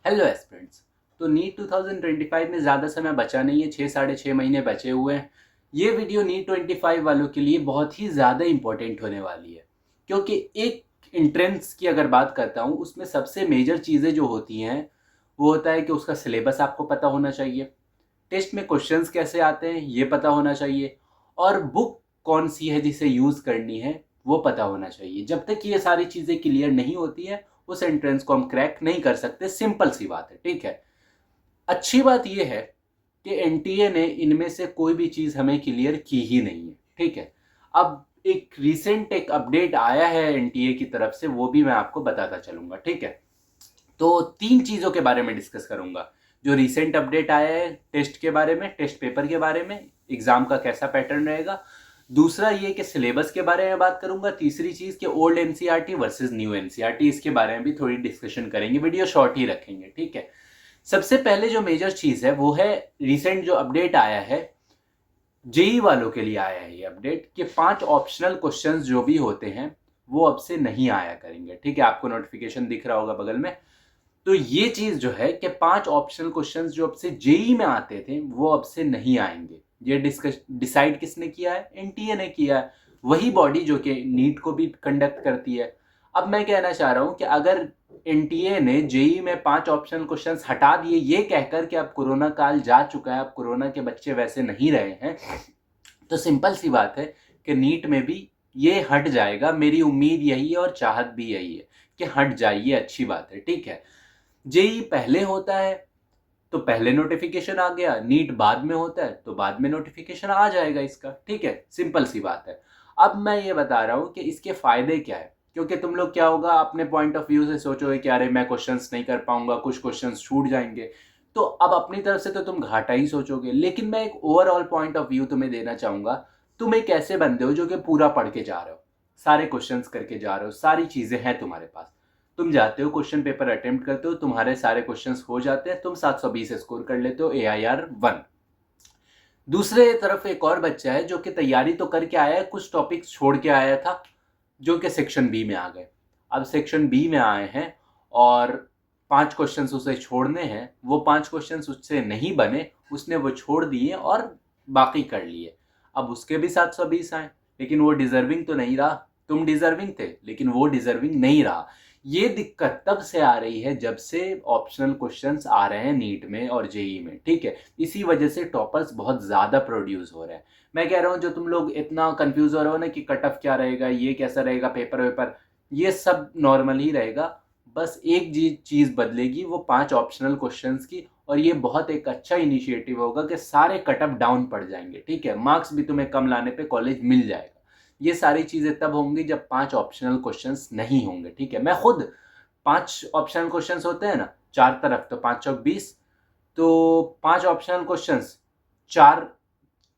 Hello aspirants. तो NEET 2025 में ज़्यादा समय बचा नहीं है, 6 साढ़े 6 महीने बचे हुए हैं। ये वीडियो नीट 25 वालों के लिए बहुत ही ज़्यादा इम्पोर्टेंट होने वाली है, क्योंकि एक एंट्रेंस की अगर बात करता हूँ, उसमें सबसे मेजर चीज़ें जो होती हैं वो होता है कि उसका सिलेबस आपको पता होना चाहिए, टेस्ट में क्वेश्चंस कैसे आते हैं ये पता होना चाहिए, और बुक कौन सी है जिसे यूज़ करनी है वो पता होना चाहिए। जब तक ये सारी चीज़ें क्लियर नहीं होती है, उस एंट्रेंस को हम क्रैक नहीं कर सकते। सिंपल सी बात है, ठीक है। अच्छी बात यह है कि एनटीए ने इनमें से कोई भी चीज़ हमें क्लियर की ही नहीं है, ठीक है। अब एक रीसेंट एक अपडेट आया है एनटीए की तरफ से, वो भी मैं आपको बताता चलूंगा, ठीक है। तो 3 चीज़ों के बारे में डिस्कस करूंगा। जो रीसेंट अपडेट आया है टेस्ट के बारे में, टेस्ट पेपर के बारे में, एग्जाम का कैसा पैटर्न रहेगा। दूसरा ये कि सिलेबस के बारे में बात करूंगा। तीसरी चीज़ कि old NCERT versus new NCERT, इसके बारे में भी थोड़ी डिस्कशन करेंगे। वीडियो शॉर्ट ही रखेंगे, ठीक है। सबसे पहले जो मेजर चीज़ है वो है रिसेंट जो अपडेट आया है, जेई वालों के लिए आया है ये अपडेट कि 5 ऑप्शनल क्वेश्चंस जो भी होते हैं वो अब से नहीं आया करेंगे, ठीक है। आपको नोटिफिकेशन दिख रहा होगा बगल में। तो ये चीज जो है कि 5 ऑप्शनल क्वेश्चंस जो अब से जेई में आते थे वो अब से नहीं आएंगे। ये डिसाइड किसने किया है? एनटीए ने किया है, वही बॉडी जो कि नीट को भी कंडक्ट करती है। अब मैं कहना चाह रहा हूं कि अगर एनटीए ने जेई में 5 ऑप्शनल क्वेश्चंस हटा दिए ये कहकर कि अब कोरोना काल जा चुका है, अब कोरोना के बच्चे वैसे नहीं रहे हैं, तो सिंपल सी बात है कि नीट में भी ये हट जाएगा। मेरी उम्मीद यही है और चाहत भी यही है कि हट जाए, ये अच्छी बात है, ठीक है। जेई पहले होता है तो पहले नोटिफिकेशन आ गया, नीट बाद में होता है तो बाद में नोटिफिकेशन आ जाएगा इसका, ठीक है। सिंपल सी बात है। अब मैं ये बता रहा हूं कि इसके फायदे क्या है, क्योंकि तुम लोग क्या होगा अपने पॉइंट ऑफ व्यू से सोचोगे कि अरे मैं क्वेश्चंस नहीं कर पाऊंगा, कुछ क्वेश्चंस छूट जाएंगे। तो अब अपनी तरफ से तो तुम घाटा ही सोचोगे, लेकिन मैं एक ओवरऑल पॉइंट ऑफ व्यू तुम्हें देना चाहूंगा। तुम एक ऐसे बंदे हो जो कि पूरा पढ़ के जा रहे हो, सारे क्वेश्चंस करके जा रहे हो, सारी चीजें हैं तुम्हारे पास। तुम जाते हो क्वेश्चन पेपर अटेम्प्ट करते हो, तुम्हारे सारे क्वेश्चंस हो जाते हैं, तुम 720 स्कोर कर लेते हो, AIR 1। दूसरे तरफ एक और बच्चा है जो कि तैयारी तो करके आया है, कुछ टॉपिक्स छोड़ के आया था, जो कि सेक्शन बी में आ गए। अब सेक्शन बी में आए हैं और 5 क्वेश्चंस उसे छोड़ने हैं, वो 5 क्वेश्चंस उससे नहीं बने, उसने वो छोड़ दिए और बाकी कर लिए। अब उसके भी 720 आए, लेकिन वो डिजर्विंग तो नहीं रहा। तुम डिजर्विंग थे लेकिन वो डिजर्विंग नहीं रहा। ये दिक्कत तब से आ रही है जब से ऑप्शनल क्वेश्चंस आ रहे हैं नीट में और जेई में, ठीक है। इसी वजह से टॉपर्स बहुत ज़्यादा प्रोड्यूस हो रहे हैं। मैं कह रहा हूँ जो तुम लोग इतना कंफ्यूज हो रहे हो ना कि कट ऑफ क्या रहेगा, ये कैसा रहेगा, पेपर वेपर, ये सब नॉर्मल ही रहेगा। बस एक चीज़ बदलेगी, वो 5 ऑप्शनल क्वेश्चंस की, और ये बहुत एक अच्छा इनिशिएटिव होगा कि सारे कट ऑफ डाउन पड़ जाएंगे, ठीक है। मार्क्स भी तुम्हें कम लाने पे कॉलेज मिल जाएगा। ये सारी चीज़ें तब होंगी जब 5 ऑप्शनल क्वेश्चंस नहीं होंगे, ठीक है। मैं खुद 5 ऑप्शनल क्वेश्चंस होते हैं ना, 4 तरफ, तो 5 चौक 20, तो 5 ऑप्शनल क्वेश्चंस 4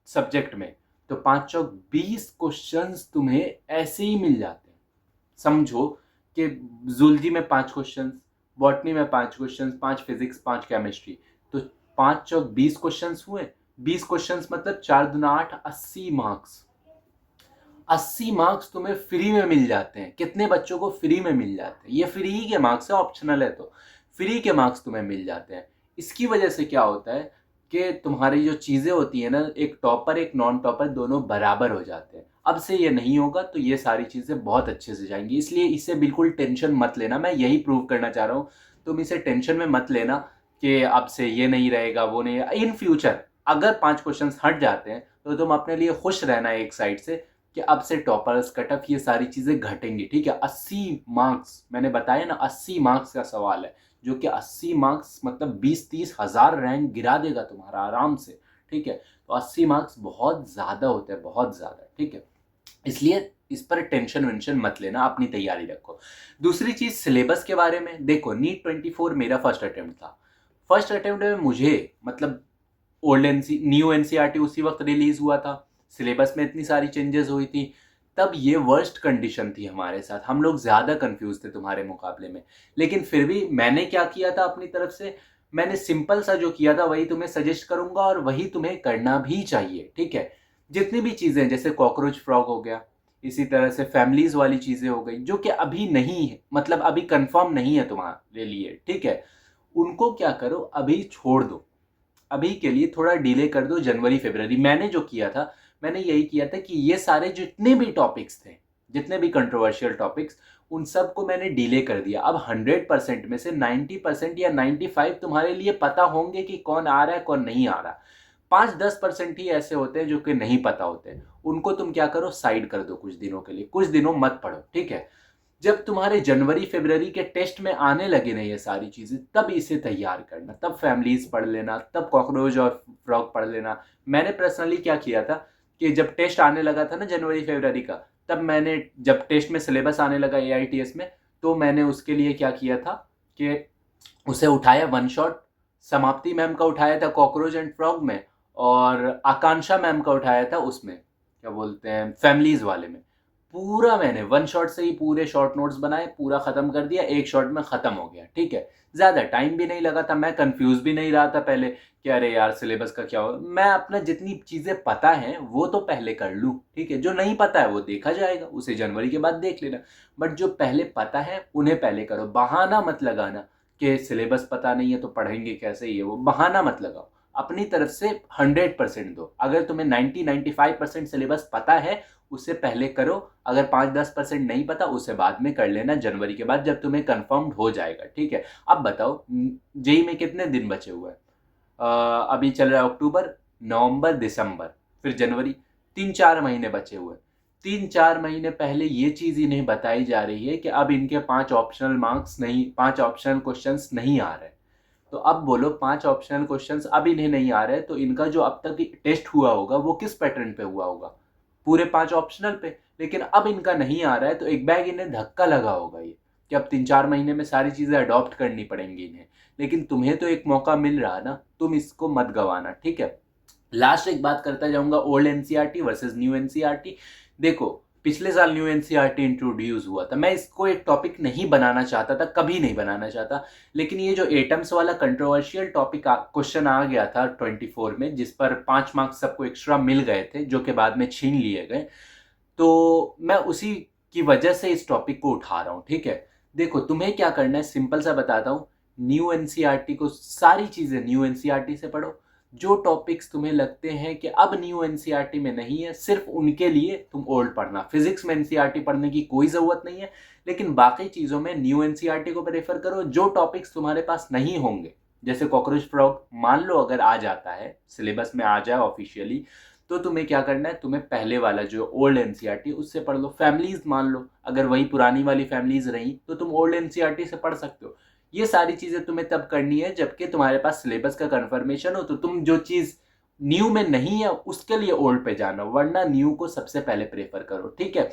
सब्जेक्ट में, तो 5 चौक 20 क्वेश्चंस तुम्हें ऐसे ही मिल जाते हैं। समझो कि जूलॉजी में 5 क्वेश्चंस, बॉटनी में 5 क्वेश्चंस, 5 फिजिक्स, 5 केमिस्ट्री, तो 5 चौक 20 क्वेश्चंस हुए। 20 क्वेश्चंस मतलब 4 दूना 8, 80 मार्क्स। 80 मार्क्स तुम्हें फ्री में मिल जाते हैं। कितने बच्चों को फ्री में मिल जाते हैं? ये फ्री के मार्क्स है, ऑप्शनल है तो फ्री के मार्क्स तुम्हें मिल जाते हैं। इसकी वजह से क्या होता है कि तुम्हारी जो चीज़ें होती है ना, एक टॉपर एक नॉन टॉपर दोनों बराबर हो जाते हैं। अब से ये नहीं होगा, तो ये सारी चीज़ें बहुत अच्छे से जाएंगी, इसलिए इससे बिल्कुल टेंशन मत लेना। मैं यही प्रूव करना चाह रहा हूँ, तुम इसे टेंशन में मत लेना कि अब से ये नहीं रहेगा, वो नहीं। इन फ्यूचर अगर 5 क्वेश्चन हट जाते हैं तो तुम अपने लिए खुश रहना एक साइड से कि अब से टॉपर्स, कट ऑफ, ये सारी चीज़ें घटेंगी, ठीक है। 80 मार्क्स, मैंने बताया ना 80 मार्क्स का सवाल है, जो कि 80 मार्क्स मतलब 20-30 हज़ार रैंक गिरा देगा तुम्हारा आराम से, ठीक है। तो 80 मार्क्स बहुत ज़्यादा होते हैं, बहुत ज़्यादा, ठीक है। इसलिए इस पर टेंशन वेंशन मत लेना, अपनी तैयारी रखो। दूसरी चीज़ सिलेबस के बारे में देखो, नीट 24 मेरा फर्स्ट अटेम्प्ट था। फर्स्ट अटेम्प्ट में मुझे मतलब न्यू एनसीईआरटी उसी वक्त रिलीज हुआ था, सिलेबस में इतनी सारी चेंजेस हुई थी, तब ये वर्स्ट कंडीशन थी हमारे साथ। हम लोग ज़्यादा कंफ्यूज थे तुम्हारे मुकाबले में, लेकिन फिर भी मैंने क्या किया था अपनी तरफ से, मैंने सिंपल सा जो किया था वही तुम्हें सजेस्ट करूंगा और वही तुम्हें करना भी चाहिए, ठीक है। जितनी भी चीज़ें, जैसे कॉकरोच फ्रॉग हो गया, इसी तरह से फैमिलीज वाली चीज़ें हो गई, जो कि अभी नहीं है, मतलब अभी कंफर्म नहीं है तुम्हारे लिए, ठीक है, उनको क्या करो, अभी छोड़ दो, अभी के लिए थोड़ा डिले कर दो जनवरी फरवरी। मैंने जो किया था, मैंने यही किया था कि ये सारे जितने भी टॉपिक्स थे, जितने भी कंट्रोवर्शियल टॉपिक्स, उन सब को मैंने डिले कर दिया। अब 100% में से 90% या 95 तुम्हारे लिए पता होंगे कि कौन आ रहा है कौन नहीं आ रहा। 5-10% ही ऐसे होते हैं जो कि नहीं पता होते, उनको तुम क्या करो, साइड कर दो कुछ दिनों के लिए, कुछ दिनों मत पढ़ो, ठीक है। जब तुम्हारे जनवरी फरवरी के टेस्ट में आने लगे ना ये सारी चीजें, तब इसे तैयार करना, तब फैमिलीज पढ़ लेना, तब कॉकरोच और फ्रॉग पढ़ लेना। मैंने पर्सनली क्या किया था कि जब टेस्ट आने लगा था ना जनवरी फरवरी का, तब मैंने, जब टेस्ट में सिलेबस आने लगा AITS में, तो मैंने उसके लिए क्या किया था कि उसे उठाया वन शॉट। समाप्ति मैम का उठाया था कॉकरोच एंड फ्रॉग में, और आकांक्षा मैम का उठाया था उसमें, क्या बोलते हैं, फैमिलीज वाले में। पूरा मैंने वन शॉट से ही पूरे शॉर्ट नोट्स बनाए, पूरा खत्म कर दिया, एक शॉट में खत्म हो गया, ठीक है। ज्यादा टाइम भी नहीं लगा था, मैं कंफ्यूज भी नहीं रहा था पहले कि अरे यार सिलेबस का क्या होगा। मैं अपना जितनी चीजें पता है वो तो पहले कर लूँ, ठीक है। जो नहीं पता है वो देखा जाएगा, उसे जनवरी के बाद देख लेना। बट जो पहले पता है उन्हें पहले करो। बहाना मत लगाना कि सिलेबस पता नहीं है तो पढ़ेंगे कैसे, ये वो बहाना मत लगाओ। अपनी तरफ से 100% दो। अगर तुम्हें 90-95% सिलेबस पता है उसे पहले करो, अगर 5-10% नहीं पता उसे बाद में कर लेना जनवरी के बाद, जब तुम्हें कंफर्म्ड हो जाएगा, ठीक है। अब बताओ जेई में कितने दिन बचे हुए हैं? अभी चल रहा है अक्टूबर, नवंबर, दिसंबर, फिर जनवरी, 3-4 महीने बचे हुए। 3-4 महीने पहले ये चीज इन्हें बताई जा रही है कि अब इनके 5 ऑप्शनल मार्क्स नहीं, 5 ऑप्शनल क्वेश्चंस नहीं आ रहे। तो अब बोलो 5 ऑप्शनल क्वेश्चंस अब इन्हें नहीं आ रहे, तो इनका जो अब तक टेस्ट हुआ होगा वो किस पैटर्न पे हुआ होगा? पूरे 5 ऑप्शनल पे। लेकिन अब इनका नहीं आ रहा है तो एक बैग इन्हें धक्का लगा होगा ये, कि अब 3-4 महीने में सारी चीजें अडॉप्ट करनी पड़ेंगी इन्हें। लेकिन तुम्हें तो एक मौका मिल रहा है ना, तुम इसको मत गवाना, ठीक है। लास्ट एक बात करता जाऊंगा, old NCERT versus new NCERT. देखो, पिछले साल न्यू एनसीईआरटी इंट्रोड्यूस हुआ था, मैं इसको एक टॉपिक नहीं बनाना चाहता था, कभी नहीं बनाना चाहता। लेकिन ये जो एटम्स वाला कंट्रोवर्शियल टॉपिक क्वेश्चन आ गया था 24 में, जिस पर 5 मार्क्स सबको एक्स्ट्रा मिल गए थे जो कि बाद में छीन लिए गए, तो मैं उसी की वजह से इस टॉपिक को उठा रहा हूँ, ठीक है। देखो, तुम्हें क्या करना है, सिंपल सा बताता हूँ। न्यू एनसीईआरटी को, सारी चीजें न्यू एनसीईआरटी से पढ़ो। जो टॉपिक्स तुम्हें लगते हैं कि अब न्यू एनसीईआरटी में नहीं है, सिर्फ उनके लिए तुम ओल्ड पढ़ना। फिजिक्स में एनसीईआरटी पढ़ने की कोई ज़रूरत नहीं है, लेकिन बाकी चीज़ों में न्यू एनसीईआरटी को प्रेफर करो। जो टॉपिक्स तुम्हारे पास नहीं होंगे, जैसे कॉकरोच फ्रॉग, मान लो अगर आ जाता है, सिलेबस में आ जाए ऑफिशियली, तो तुम्हें क्या करना है, तुम्हें पहले वाला जो ओल्ड एनसीईआरटी उससे पढ़ लो। फैमिलीज मान लो, अगर वही पुरानी वाली फैमिलीज रही तो तुम ओल्ड एनसीईआरटी से पढ़ सकते हो। ये सारी चीजें तुम्हें तब करनी है जबकि तुम्हारे पास सिलेबस का कंफर्मेशन हो। तो तुम जो चीज न्यू में नहीं है उसके लिए ओल्ड पे जाना, वरना न्यू को सबसे पहले प्रेफर करो, ठीक है।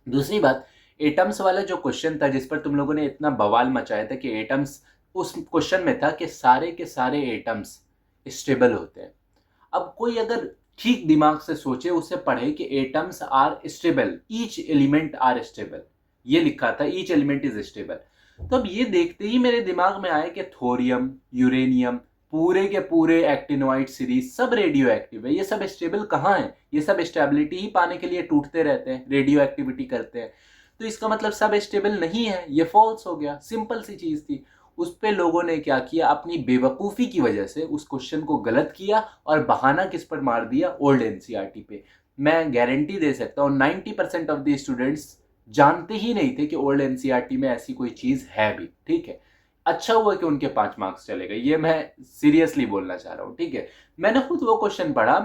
दूसरी बात, एटम्स वाला जो क्वेश्चन था जिस पर तुम लोगों ने इतना बवाल मचाया था कि एटम्स, उस क्वेश्चन में था कि सारे के सारे एटम्स स्टेबल होते हैं। अब कोई अगर ठीक दिमाग से सोचे, उसे पढ़े कि atoms are stable, each element are stable, ये लिखा था, ईच एलिमेंट इज स्टेबल। तो अब ये देखते ही मेरे दिमाग में आया कि थोरियम, यूरेनियम, पूरे के पूरे एक्टिनोइड सीरीज सब रेडियो एक्टिव है। ये सब स्टेबल कहाँ है? ये सब स्टेबिलिटी ही पाने के लिए टूटते रहते हैं, रेडियो एक्टिविटी करते हैं। तो इसका मतलब सब स्टेबल नहीं है, ये फॉल्स हो गया। सिंपल सी चीज थी। उस पे लोगों ने क्या किया, अपनी बेवकूफ़ी की वजह से उस क्वेश्चन को गलत किया और बहाना किस पर मार दिया, ओल्ड एनसीईआरटी पे। मैं गारंटी दे सकता हूँ 90% ऑफ द स्टूडेंट्स जानते ही नहीं थे कि ओल्ड एनसीईआरटी में ऐसी कोई चीज़ है भी, ठीक है। अच्छा हुआ कि उनके 5 मार्क्स चले गए, ये मैं सीरियसली बोलना चाह रहा हूँ, ठीक है। मैंने खुद वो क्वेश्चन पढ़ा।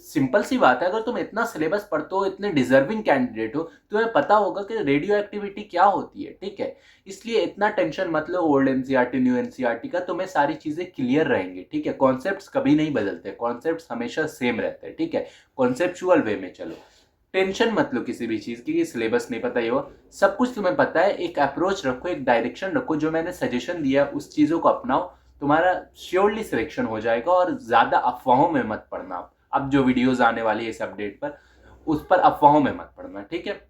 सिंपल सी बात है, अगर तुम इतना सिलेबस पढ़ते हो, इतने डिजर्विंग कैंडिडेट हो, तुम्हें पता होगा कि रेडियो एक्टिविटी क्या होती है, ठीक है। इसलिए इतना टेंशन मत लो ओल्ड एनसीईआरटी न्यू एनसीईआरटी का, तुम्हें सारी चीजें क्लियर रहेंगी, ठीक है। कॉन्सेप्ट्स कभी नहीं बदलते, कॉन्सेप्ट्स हमेशा सेम रहते हैं, ठीक है। कॉन्सेप्चुअल वे में चलो, टेंशन मत लो किसी भी चीज की, सिलेबस नहीं पता, ये हो सब कुछ तुम्हें पता है। एक अप्रोच रखो, एक डायरेक्शन रखो, जो मैंने सजेशन दिया उस चीजों को अपनाओ, तुम्हारा श्योरली सिलेक्शन हो जाएगा। और ज्यादा अफवाहों में मत पड़ना। अब जो वीडियोस आने वाली है इस अपडेट पर, उस पर अफवाहों में मत पड़ना, ठीक है।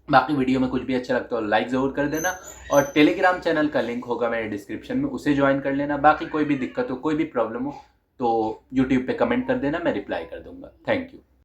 बाकी वीडियो में कुछ भी अच्छा लगता हो लाइक ज़रूर कर देना, और टेलीग्राम चैनल का लिंक होगा मेरे डिस्क्रिप्शन में, उसे ज्वाइन कर लेना। बाकी कोई भी दिक्कत हो, कोई भी प्रॉब्लम हो तो यूट्यूब पे कमेंट कर देना, मैं रिप्लाई कर दूंगा। Thank you.